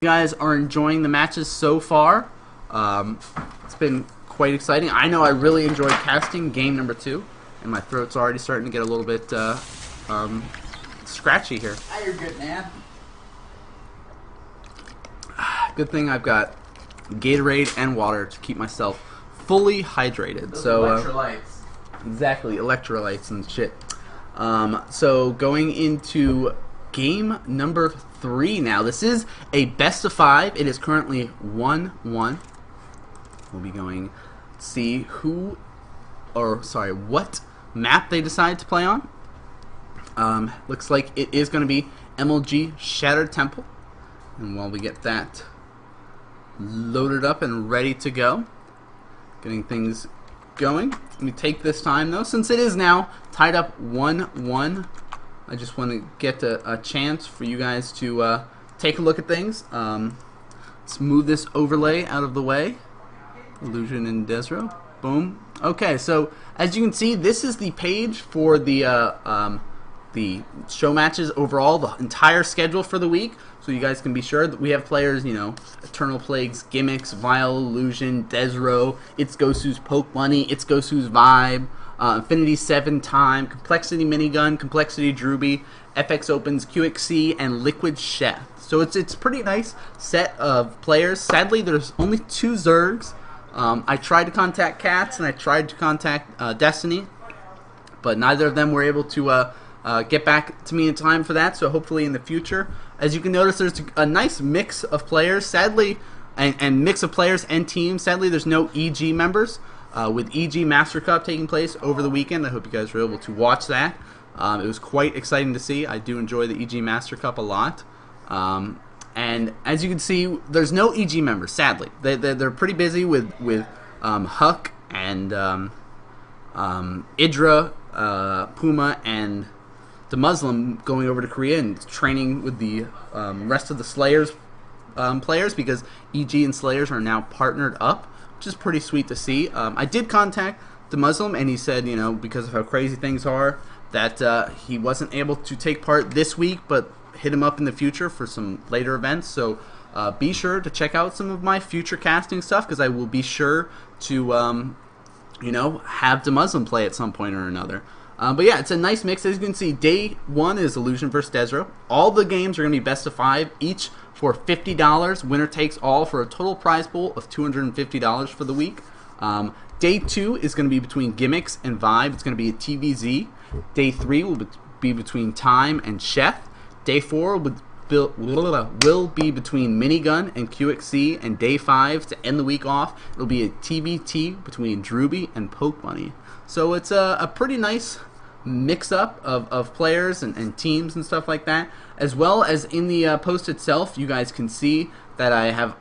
You guys are enjoying the matches so far. It's been quite exciting. I know I really enjoyed casting game number 2, and my throat's already starting to get a little bit scratchy here. Ah, you're good, man. Good thing I've got Gatorade and water to keep myself fully hydrated. Those so electrolytes. Exactly, electrolytes and shit. So going into game number 3 now. This is a best of 5. It is currently 1-1. We'll be going to see what map they decide to play on. Looks like it is going to be MLG Shattered Temple. And while we get that loaded up and ready to go, getting things going. Let me take this time though, since it is now tied up 1-1. I just want to get a chance for you guys to take a look at things. Let's move this overlay out of the way. Illusion and DesRow. Boom. Okay, so as you can see, this is the page for the show matches overall, the entire schedule for the week. So you guys can be sure that we have players, you know, Eternal Plagues, Gimmicks, VileIllusion, DesRow, It's Gosu's Poke Money, It's Gosu's Vibe, Infinity 7 Time, Complexity Minigun, Complexity Drewby, FX Opens, QXC, and Liquid Chef. So it's pretty nice set of players. Sadly, there's only 2 Zergs. I tried to contact Cats and I tried to contact Destiny, but neither of them were able to get back to me in time for that, so hopefully in the future. As you can notice, there's a nice mix of players, sadly, and mix of players and teams. Sadly, there's no EG members, with EG Master Cup taking place over the weekend. I hope you guys were able to watch that. It was quite exciting to see. I do enjoy the EG Master Cup a lot. And as you can see, there's no EG members, sadly. They're pretty busy with Huck and Idra, Puma, and the Muslim going over to Korea and training with the rest of the Slayers players, because EG and Slayers are now partnered up, which is pretty sweet to see. I did contact the Muslim, and he said, you know, because of how crazy things are, that he wasn't able to take part this week, but hit him up in the future for some later events. So be sure to check out some of my future casting stuff, because I will be sure to you know, have the Muslim play at some point or another. But yeah, it's a nice mix. As you can see, day 1 is Illusion versus DesRow. All the games are going to be best of 5, each for $50. Winner takes all for a total prize pool of $250 for the week. Day 2 is going to be between Gimmicks and Vibe. It's going to be a TVZ. Day 3 will be between Time and Chef. Day 4 will be between Minigun and QXC. And Day 5, to end the week off, it'll be a TVT between Drewby and Poke Money. So it's a pretty nice mix-up of players and teams and stuff like that. As well as in the post itself, you guys can see that I have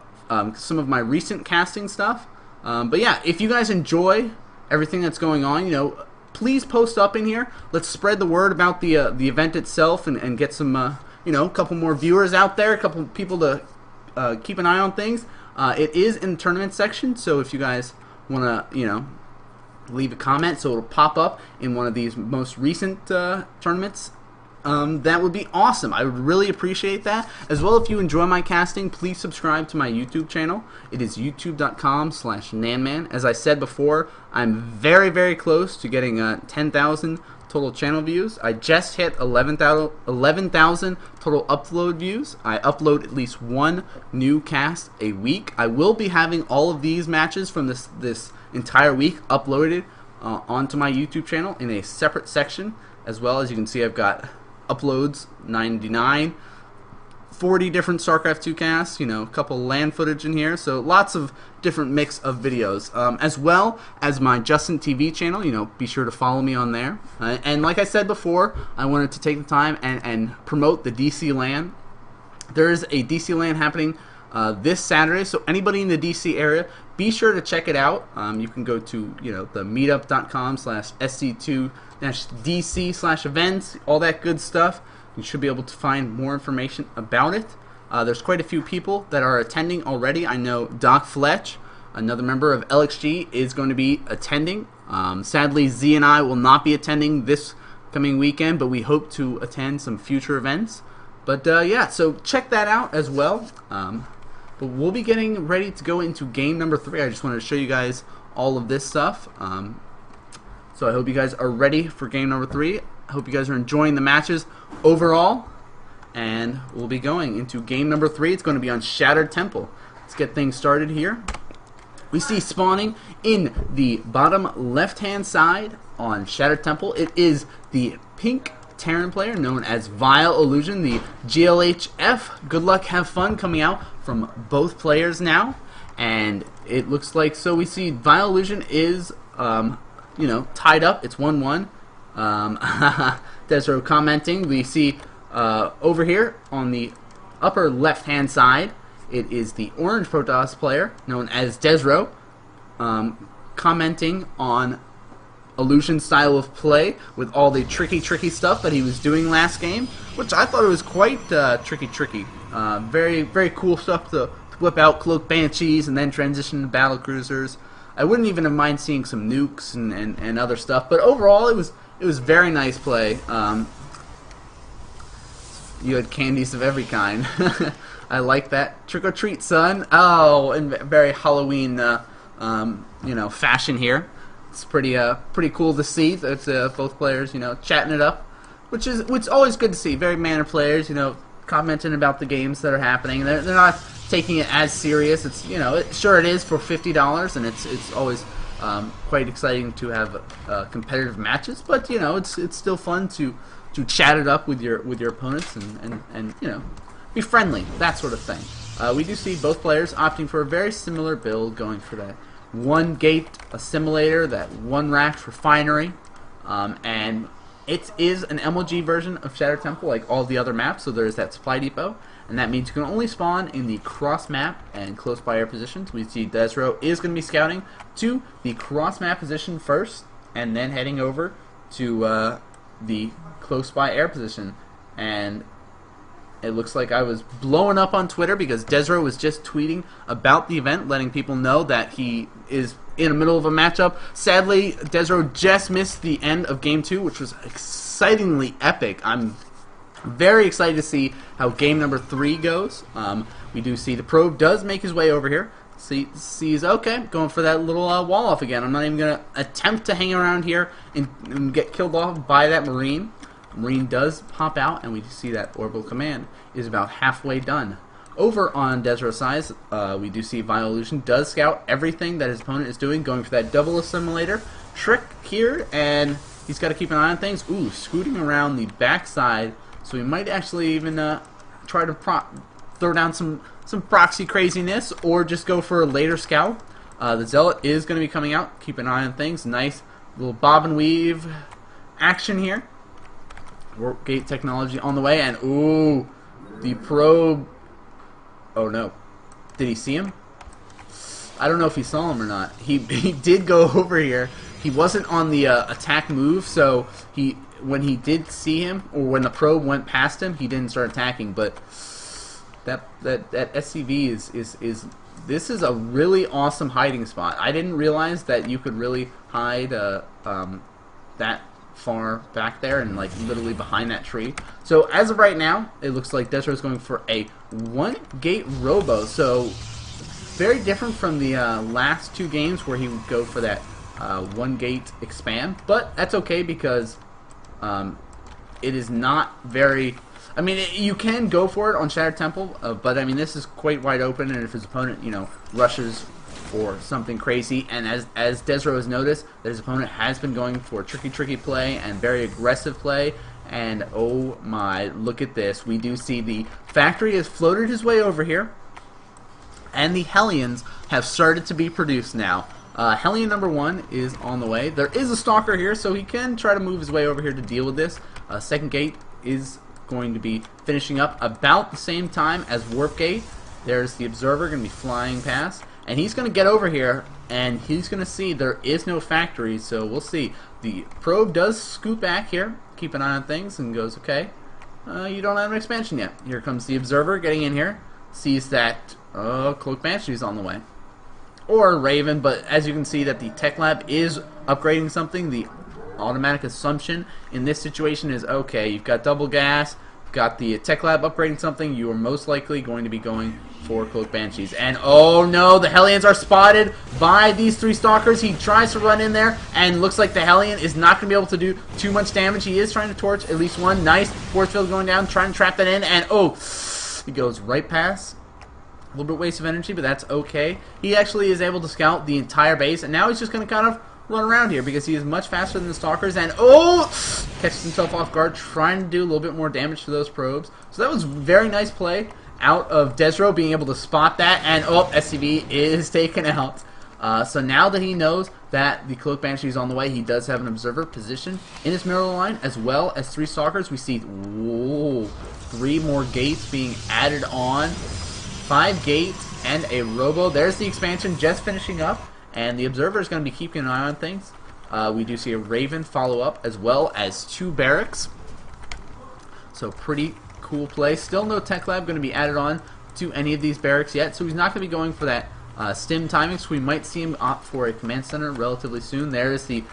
some of my recent casting stuff. But yeah, if you guys enjoy everything that's going on, you know, please post up in here. Let's spread the word about the event itself and get some, you know, a couple more viewers out there, a couple people to keep an eye on things. It is in the tournament section, so if you guys want to, you know, leave a comment so it'll pop up in one of these most recent tournaments, that would be awesome. I would really appreciate that. As well, if you enjoy my casting, please subscribe to my YouTube channel. It is youtube.com/NanMan. As I said before, I'm very, very close to getting 10,000 total channel views. I just hit 11,000 total upload views. I upload at least 1 new cast a week. I will be having all of these matches from this entire week uploaded onto my YouTube channel in a separate section. As well, as you can see, I've got uploads 99, 40 different StarCraft 2 casts, you know, a couple land footage in here, so lots of different mix of videos. As well as my Justin TV channel, you know, be sure to follow me on there. And like I said before, I wanted to take the time and promote the DC LAN. There is a DC LAN happening this Saturday, so anybody in the DC area, be sure to check it out. You can go to, you know, the meetup.com/sc2-dc/events, all that good stuff. You should be able to find more information about it. There's quite a few people that are attending already. I know Doc Fletch, another member of LXG, is going to be attending. Sadly, Z and I will not be attending this coming weekend, but we hope to attend some future events. But yeah, so check that out as well. But we'll be getting ready to go into game number 3. I just wanted to show you guys all of this stuff. So I hope you guys are ready for game number 3. I hope you guys are enjoying the matches overall. And we'll be going into game number 3. It's going to be on Shattered Temple. Let's get things started here. We see spawning in the bottom left-hand side on Shattered Temple. It is the pink Terran player known as VileIllusion, the GLHF. Good luck, have fun coming out from both players now. And it looks like, so we see VileIllusion is, you know, tied up. It's 1-1. DesRow commenting. We see over here on the upper left-hand side, it is the orange Protoss player known as DesRow, commenting on Illusion's style of play with all the tricky stuff that he was doing last game, which I thought it was quite tricky. Very cool stuff to whip out, cloak banshees and then transition to battle cruisers. I wouldn't even have mind seeing some nukes and other stuff, but overall it was very nice play. You had candies of every kind. I like that. Trick or treat, son. Oh, in very Halloween, you know, fashion here. It's pretty cool to see that both players, you know, chatting it up, which is always good to see. Very manner players, you know, commenting about the games that are happening. They're not taking it as serious. It's, you know, sure it is for $50, and it's always quite exciting to have competitive matches. But you know, it's still fun to chat it up with your opponents and you know, be friendly, that sort of thing. We do see both players opting for a very similar build, going for that 1 gate assimilator, that 1 rack refinery, and it is an MLG version of Shattered Temple like all the other maps. So there's that supply depot, and that means you can only spawn in the cross map and close by air positions. We see DesRow is going to be scouting to the cross map position first, and then heading over to the close by air position. And it looks like I was blowing up on Twitter because DesRow was just tweeting about the event, letting people know that he is in the middle of a matchup. Sadly, DesRow just missed the end of Game 2, which was excitingly epic. I'm very excited to see how game number 3 goes. We do see the probe does make his way over here. Sees, okay, going for that little wall off again. I'm not even going to attempt to hang around here and get killed off by that Marine. Marine does pop out, and we see that orbital command is about halfway done. Over on DesRow's side, we do see VileIllusion does scout everything that his opponent is doing, going for that double assimilator trick here, and he's got to keep an eye on things. Ooh, scooting around the backside, so he might actually even try to throw down some proxy craziness, or just go for a later scout. The Zealot is going to be coming out. Keep an eye on things. Nice little bob and weave action here. Warp gate technology on the way, and ooh, the probe. Oh no, did he see him? I don't know if he saw him or not. He did go over here. He wasn't on the attack move, so when he did see him, or when the probe went past him, he didn't start attacking. But that SCV is this is a really awesome hiding spot. I didn't realize that you could really hide that far back there and like literally behind that tree. So as of right now, it looks like DesRow is going for a 1 gate robo. So very different from the last 2 games where he would go for that 1 gate expand. But that's okay because it is not very. I mean, you can go for it on Shattered Temple, but I mean this is quite wide open, and if his opponent, you know, rushes for something crazy, and as DesRow has noticed, that his opponent has been going for tricky play and very aggressive play, and oh my, look at this. We do see the factory has floated his way over here, and the Hellions have started to be produced now. Hellion number 1 is on the way. There is a Stalker here, so he can try to move his way over here to deal with this. Second gate is going to be finishing up about the same time as Warp Gate. There's the Observer going to be flying past, and he's going to get over here, and he's going to see there is no factory, so we'll see. The probe does scoot back here, keep an eye on things, and goes, okay, you don't have an expansion yet. Here comes the Observer getting in here, sees that Cloak Banshee is on the way. Or Raven, but as you can see that the Tech Lab is upgrading something. The automatic assumption in this situation is, okay, you've got double gas, got the Tech Lab upgrading something, you are most likely going to be going for Cloak Banshees. And oh no, the Hellions are spotted by these 3 Stalkers. He tries to run in there, and looks like the Hellion is not going to be able to do too much damage. He is trying to torch at least one. Nice. Force field going down, trying to trap that in, and oh, he goes right past. A little bit waste of energy, but that's okay. He actually is able to scout the entire base, and now he's just going to kind of run around here because he is much faster than the Stalkers, and oh, catches himself off guard, trying to do a little bit more damage to those probes. So that was very nice play out of DesRow, being able to spot that, and oh, SCV is taken out. So now that he knows that the Cloak Banshee is on the way, he does have an observer position in his mirror line, as well as 3 Stalkers. We see, whoa, 3 more gates being added on. 5 gates and a robo. There's the expansion just finishing up, and the observer is going to be keeping an eye on things. We do see a Raven follow up, as well as 2 barracks. So pretty cool play. Still no Tech Lab going to be added on to any of these barracks yet, so he's not going to be going for that stim timing, so we might see him opt for a command center relatively soon. There is the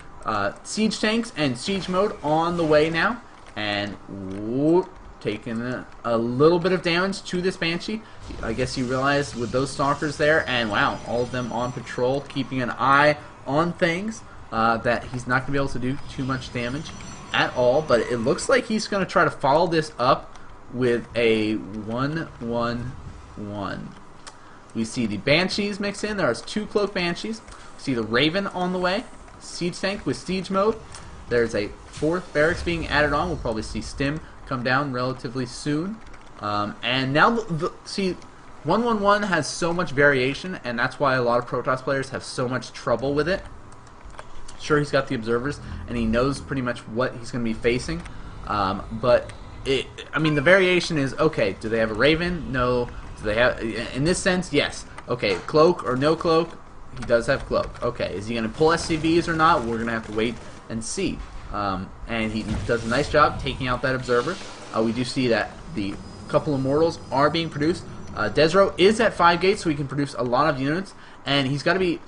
siege tanks and siege mode on the way now, and whoop, taking a little bit of damage to this Banshee. I guess he realized with those Stalkers there, and wow, all of them on patrol, keeping an eye on things, that he's not going to be able to do too much damage at all. But it looks like he's going to try to follow this up with a 1-1-1. We see the Banshees mix in. There's 2 Cloak Banshees. We see the Raven on the way. Siege tank with siege mode. There's a 4th barracks being added on. We'll probably see Stim come down relatively soon. And now, see, 1-1-1 has so much variation, and that's why a lot of Protoss players have so much trouble with it. Sure, he's got the observers, and he knows pretty much what he's going to be facing. But, I mean, the variation is, okay, do they have a Raven? No. Do they have, in this sense, yes. Okay, cloak or no cloak? He does have cloak. Okay, is he going to pull SCVs or not? We're going to have to wait and see. And he does a nice job taking out that observer. We do see that the couple of mortals are being produced. DesRow is at 5 gates, so he can produce a lot of units, and he's got to be...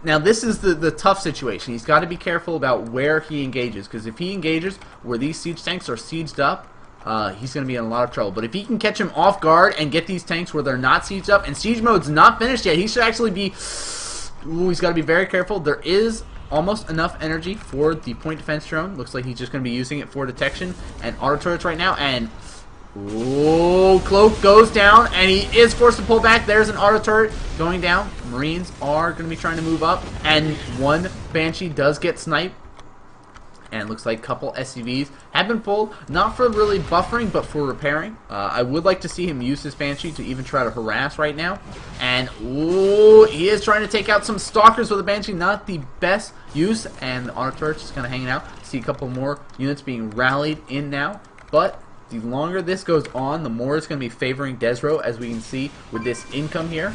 Now this is the tough situation. He's got to be careful about where he engages, because if he engages where these siege tanks are sieged up, he's going to be in a lot of trouble. But if he can catch him off guard and get these tanks where they're not sieged up, and siege mode's not finished yet, he should actually be... Ooh, he's got to be very careful. There is almost enough energy for the point defense drone. Looks like he's just going to be using it for detection and auto turrets right now. And ooh, cloak goes down, and he is forced to pull back. There's an auto turret going down. Marines are going to be trying to move up, and 1 Banshee does get sniped. And looks like a couple SCVs have been pulled, not for really buffering, but for repairing. I would like to see him use this Banshee to even try to harass right now. And, ooh, he is trying to take out some Stalkers with a Banshee. Not the best use, and the auto turret's just kind of hanging out. See a couple more units being rallied in now. But the longer this goes on, the more it's going to be favoring DesRow, as we can see with this income here.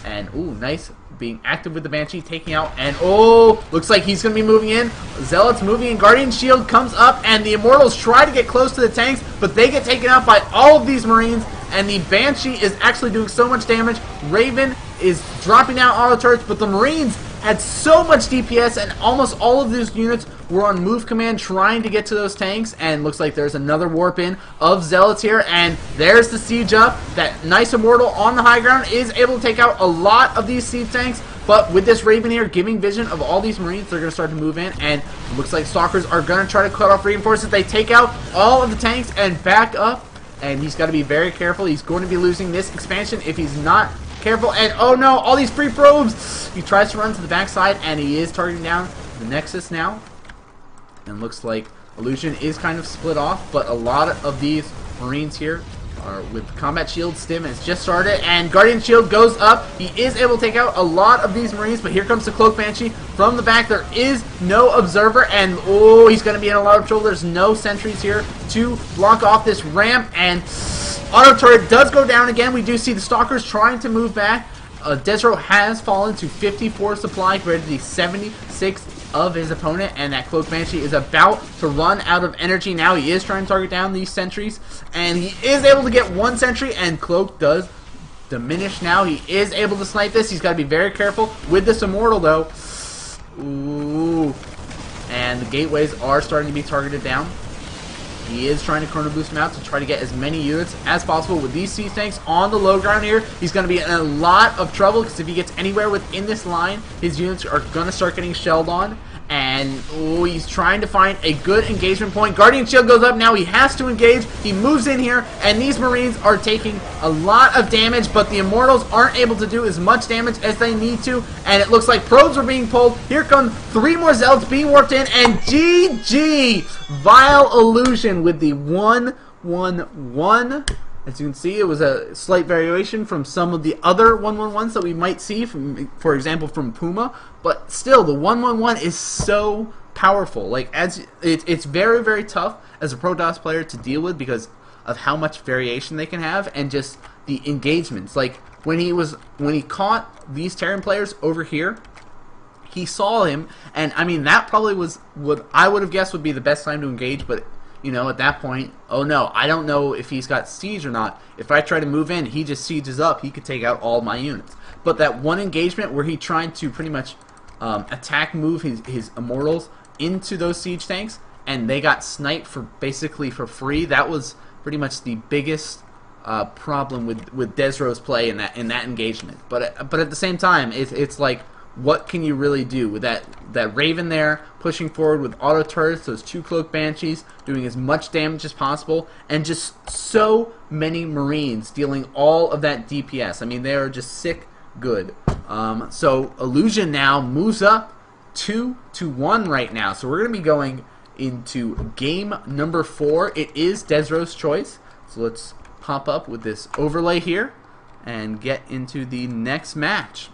And, ooh, nice. Being active with the Banshee, taking out, and oh, looks like he's going to be moving in. Zealot's moving in. Guardian Shield comes up, and the Immortals try to get close to the tanks, but they get taken out by all of these Marines, and the Banshee is actually doing so much damage. Raven is dropping down auto turrets, but the Marines had so much DPS, and almost all of these units were on move command trying to get to those tanks, and looks like there's another warp in of Zealots here, and there's the siege up. That nice Immortal on the high ground is able to take out a lot of these siege tanks, but with this Raven here giving vision of all these Marines, they're going to start to move in, and looks like Stalkers are going to try to cut off reinforcements. They take out all of the tanks and back up, and he's got to be very careful. He's going to be losing this expansion if he's not careful. And oh no, all these free probes! He tries to run to the backside, and he is targeting down the Nexus now. And looks like Illusion is kind of split off, but a lot of these Marines here are with Combat Shield. Stim has just started, and Guardian Shield goes up. He is able to take out a lot of these Marines, but here comes the Cloak Banshee from the back. There is no Observer, and oh, he's going to be in a lot of trouble. There's no sentries here to block off this ramp, and auto turret does go down again. We do see the Stalkers trying to move back. DesRow has fallen to 54 supply compared to the 76 of his opponent, and that Cloak Banshee is about to run out of energy now. He is trying to target down these sentries, and he is able to get 1 sentry, and Cloak does diminish now. He is able to snipe this. He's got to be very careful with this Immortal, though. Ooh. And the gateways are starting to be targeted down. He is trying to chrono boost him out to try to get as many units as possible. With these siege tanks on the low ground here, he's going to be in a lot of trouble, because if he gets anywhere within this line, his units are going to start getting shelled on. And he's trying to find a good engagement point. Guardian Shield goes up now. He has to engage. He moves in here, and these Marines are taking a lot of damage, but the Immortals aren't able to do as much damage as they need to, and it looks like probes are being pulled. Here come 3 more Zealots being warped in, and GG! VileIllusion with the 1-1-1. As you can see, it was a slight variation from some of the other 1-1-1s that we might see, from, for example, from Puma. But still, the 1-1-1 is so powerful. Like, it's very, very tough as a Pro DOS player to deal with because of how much variation they can have and just the engagements. Like when he caught these Terran players over here, he saw him, and I mean that probably was what I would have guessed would be the best time to engage, but. You know, at that point, oh no, I don't know if he's got siege or not. If I try to move in, he just sieges up. He could take out all my units. But that one engagement where he tried to pretty much move his Immortals into those siege tanks, and they got sniped for basically for free. That was pretty much the biggest problem with DesRow's play in that engagement. But at the same time, it's like, what can you really do with that Raven there pushing forward with auto turrets, those 2 Cloak Banshees doing as much damage as possible, and just so many Marines dealing all of that DPS. I mean, they are just sick good. So Illusion now moves up 2-1 right now. So we're going to be going into game number 4. It is DesRow's choice. So let's pop up with this overlay here and get into the next match.